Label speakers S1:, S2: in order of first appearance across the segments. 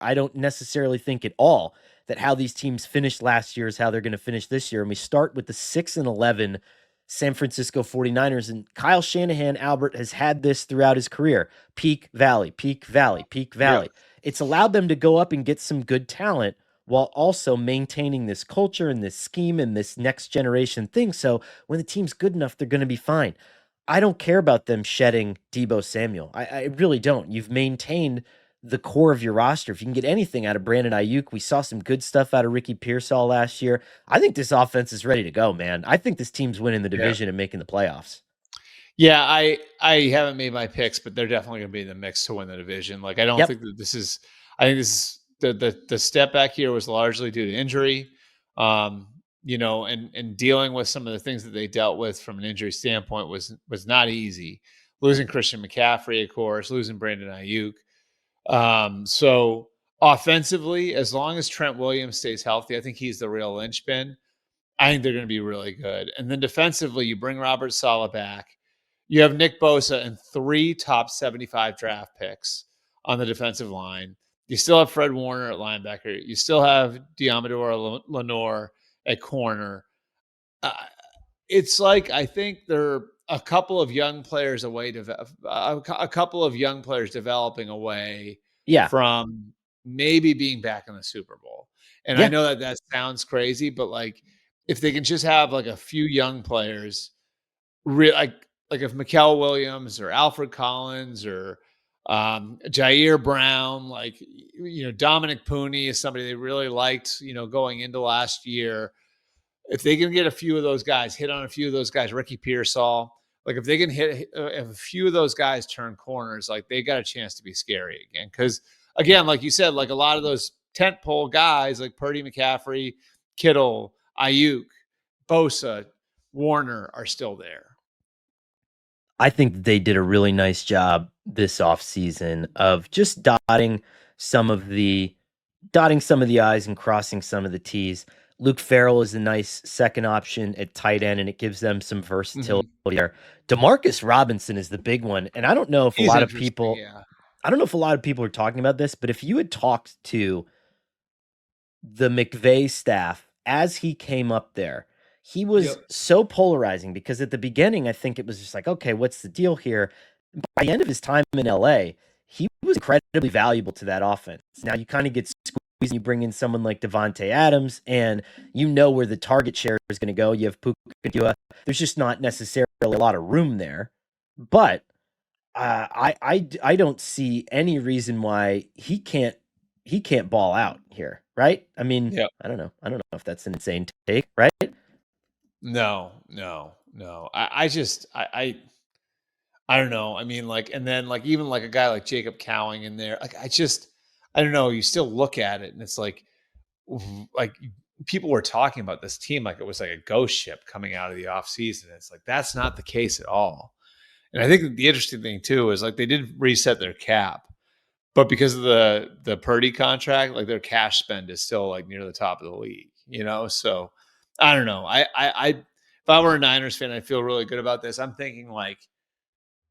S1: I don't necessarily think at all that how these teams finished last year is how they're going to finish this year. And we start with the 6-11 San Francisco 49ers, and Kyle Shanahan, Albert, has had this throughout his career. Peak valley, peak valley, peak
S2: Yeah.
S1: valley. It's allowed them to go up and get some good talent while also maintaining this culture and this scheme and this next generation thing. So when the team's good enough, they're going to be fine. I don't care about them shedding Deebo Samuel. I really don't. You've maintained the core of your roster. If you can get anything out of Brandon Ayuk, we saw some good stuff out of Ricky Pearsall last year. I think this offense is ready to go, man. I think this team's winning the division and making the playoffs.
S2: Yeah, I haven't made my picks, but they're definitely going to be in the mix to win the division. Like, I don't think that this is. I think this is the step back here was largely due to injury. And dealing with some of the things that they dealt with from an injury standpoint was not easy. Losing Christian McCaffrey, of course, losing Brandon Ayuk. So offensively, as long as Trent Williams stays healthy, I think he's the real linchpin. I think they're going to be really good. And then defensively, you bring Robert Saleh back. You have Nick Bosa and 3 top 75 draft picks on the defensive line. You still have Fred Warner at linebacker. You still have Diamador Lenore at corner. It's like, I think they're a couple of young players away, a couple of young players developing away from maybe being back in the Super Bowl. And I know that sounds crazy, but like, if they can just have like a few young players, like if Mikael Williams or Alfred Collins or Jair Brown, like, Dominic Pooney is somebody they really liked, going into last year. If they can get a few of those guys, hit on a few of those guys, Ricky Pearsall, like if they can hit if a few of those guys turn corners, like they got a chance to be scary again. Because again, like you said, like a lot of those tentpole guys like Purdy, McCaffrey, Kittle, Ayuk, Bosa, Warner are still there.
S1: I think they did a really nice job this offseason of just dotting some of the I's and crossing some of the T's. Luke Farrell is a nice second option at tight end, and it gives them some versatility there. Demarcus Robinson is the big one, and I don't know if a lot of people are talking about this, but if you had talked to the McVay staff as he came up there, he was so polarizing because at the beginning, I think it was just like, okay, what's the deal here? By the end of his time in LA, he was incredibly valuable to that offense. Now you kind of get squeezed and you bring in someone like Devontae Adams, and you know where the target share is going to go. You have Puka Nacua. There's just not necessarily a lot of room there. But I don't see any reason why he can't ball out here, right? I mean, I don't know if that's an insane take, right?
S2: No. I don't know. I mean, like, and then like even like a guy like Jacob Cowing in there, like I don't know. You still look at it and it's like people were talking about this team like it was like a ghost ship coming out of the offseason. It's like that's not the case at all. And I think the interesting thing too is like they did reset their cap, but because of the Purdy contract, like their cash spend is still like near the top of the league, So I don't know. I if I were a Niners fan, I feel really good about this. I'm thinking like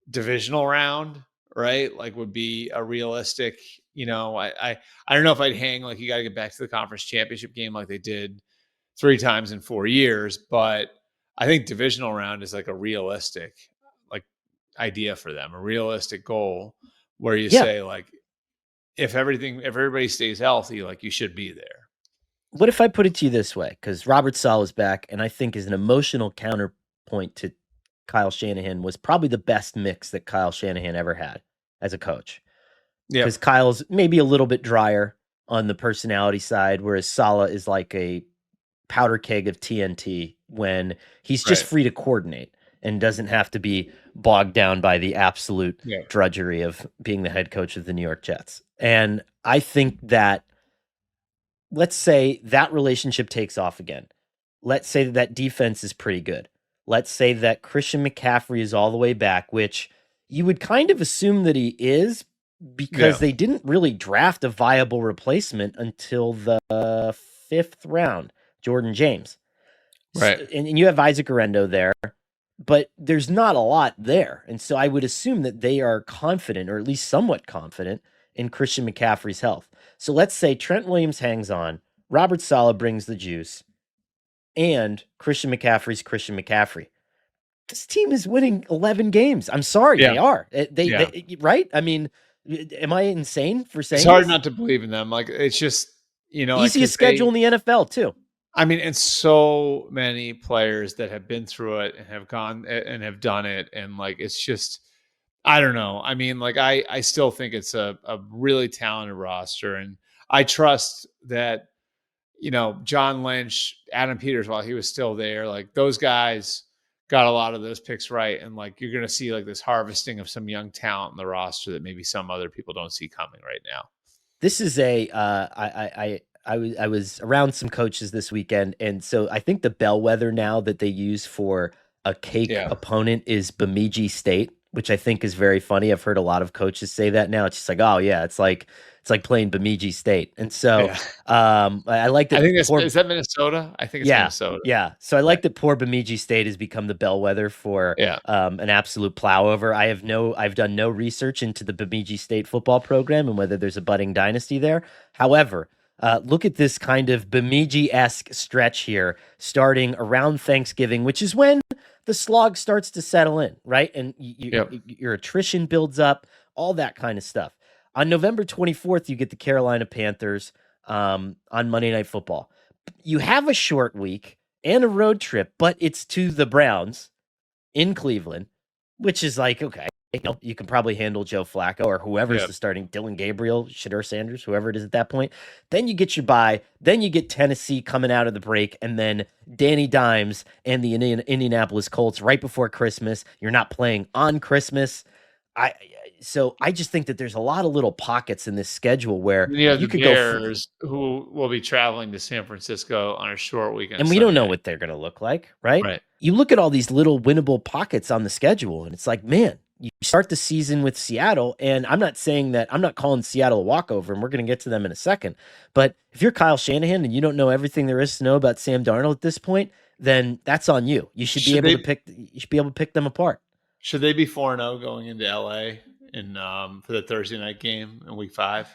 S2: divisional round, right? Like would be a realistic, I don't know if I'd hang like you got to get back to the conference championship game like they did 3 times in 4 years, but I think divisional round is like a realistic like idea for them, a realistic goal where you say like if everybody stays healthy, like you should be there.
S1: What if I put it to you this way? Because Robert Saleh is back, and I think is an emotional counterpoint to Kyle Shanahan was probably the best mix that Kyle Shanahan ever had as a coach. Because Kyle's maybe a little bit drier on the personality side, whereas Saleh is like a powder keg of TNT when he's just free to coordinate and doesn't have to be bogged down by the absolute drudgery of being the head coach of the New York Jets. And I think that, let's say that relationship takes off again. Let's say that defense is pretty good. Let's say that Christian McCaffrey is all the way back, which you would kind of assume that he is because they didn't really draft a viable replacement until the 5th round, Jordan James.
S2: Right.
S1: So, and you have Isaac Orendo there, but there's not a lot there. And so I would assume that they are confident, or at least somewhat confident, in Christian McCaffrey's health. So let's say Trent Williams hangs on, Robert Saleh brings the juice, and Christian McCaffrey's Christian McCaffrey. This team is winning 11 games. I'm sorry,
S2: Yeah.
S1: they are.
S2: Yeah.
S1: Right? I mean, am I insane for
S2: It's
S1: saying
S2: hard
S1: this?
S2: not to believe in them. Like, it's just, like,
S1: Easiest
S2: 'cause
S1: schedule in the NFL too.
S2: I mean, and so many players that have been through it and have gone and have done it. And like, it's just, I don't know. I mean, like, I still think it's a really talented roster. And I trust that, John Lynch, Adam Peters, while he was still there, like, those guys got a lot of those picks right. And like, you're going to see like this harvesting of some young talent in the roster that maybe some other people don't see coming right now.
S1: This is I was around some coaches this weekend, and so I think the bellwether now that they use for a cake
S2: Yeah.
S1: opponent is Bemidji State, which I think is very funny. I've heard a lot of coaches say that now. It's just like, oh yeah, it's like playing Bemidji State, and so
S2: Yeah.
S1: I like
S2: I
S1: that.
S2: think is that Minnesota? I think it's
S1: Yeah,
S2: Minnesota.
S1: yeah. So I
S2: Yeah.
S1: like that poor Bemidji State has become the bellwether for
S2: Yeah.
S1: an absolute plowover. I've done no research into the Bemidji State football program and whether there's a budding dynasty there. However, look at this kind of Bemidji-esque stretch here, starting around Thanksgiving, which is when the slog starts to settle in, right? And
S2: Yep.
S1: your attrition builds up, all that kind of stuff. On November 24th, you get the Carolina Panthers on Monday Night Football. You have a short week and a road trip, but it's to the Browns in Cleveland, which is like, okay, you can probably handle Joe Flacco or whoever's
S2: Yep.
S1: the starting Dylan Gabriel, Shadur Sanders, whoever it is at that point. Then you get your bye. Then you get Tennessee coming out of the break, and then Danny Dimes and the Indianapolis Colts right before Christmas. You're not playing on Christmas. I so I just think that there's a lot of little pockets in this schedule where
S2: Then you have
S1: you
S2: the
S1: could go
S2: Bears, who will be traveling to San Francisco on a short weekend
S1: and we don't know
S2: Sunday night.
S1: what they're going to look like, right?
S2: Right.
S1: You look at all these little winnable pockets on the schedule, and it's like, man, you start the season with Seattle, and I'm not saying that I'm not calling Seattle a walkover, and we're going to get to them in a second. But if you're Kyle Shanahan and you don't know everything there is to know about Sam Darnold at this point, then that's on you. You should be
S2: Should
S1: able to
S2: they
S1: pick. You should be able to pick them apart.
S2: should they be 4-0 going into LA in for the Thursday night game in week 5?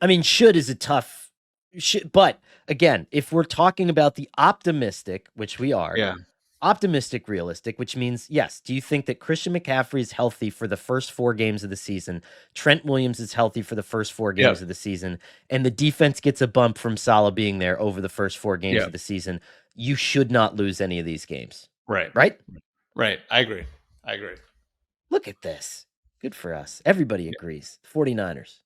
S1: I mean, should is a tough, but again, if we're talking about the optimistic, which we are,
S2: Yeah.
S1: optimistic, realistic, which means, yes, do you think that Christian McCaffrey is healthy for the first 4 games of the season? Trent Williams is healthy for the first 4 games
S2: Yep.
S1: of the season, and the defense gets a bump from Saleh being there over the first 4 games of
S2: Yep.
S1: the season. You should not lose any of these games,
S2: Right.
S1: right?
S2: Right. I agree.
S1: Look at this. Good for us. Everybody agrees. 49ers.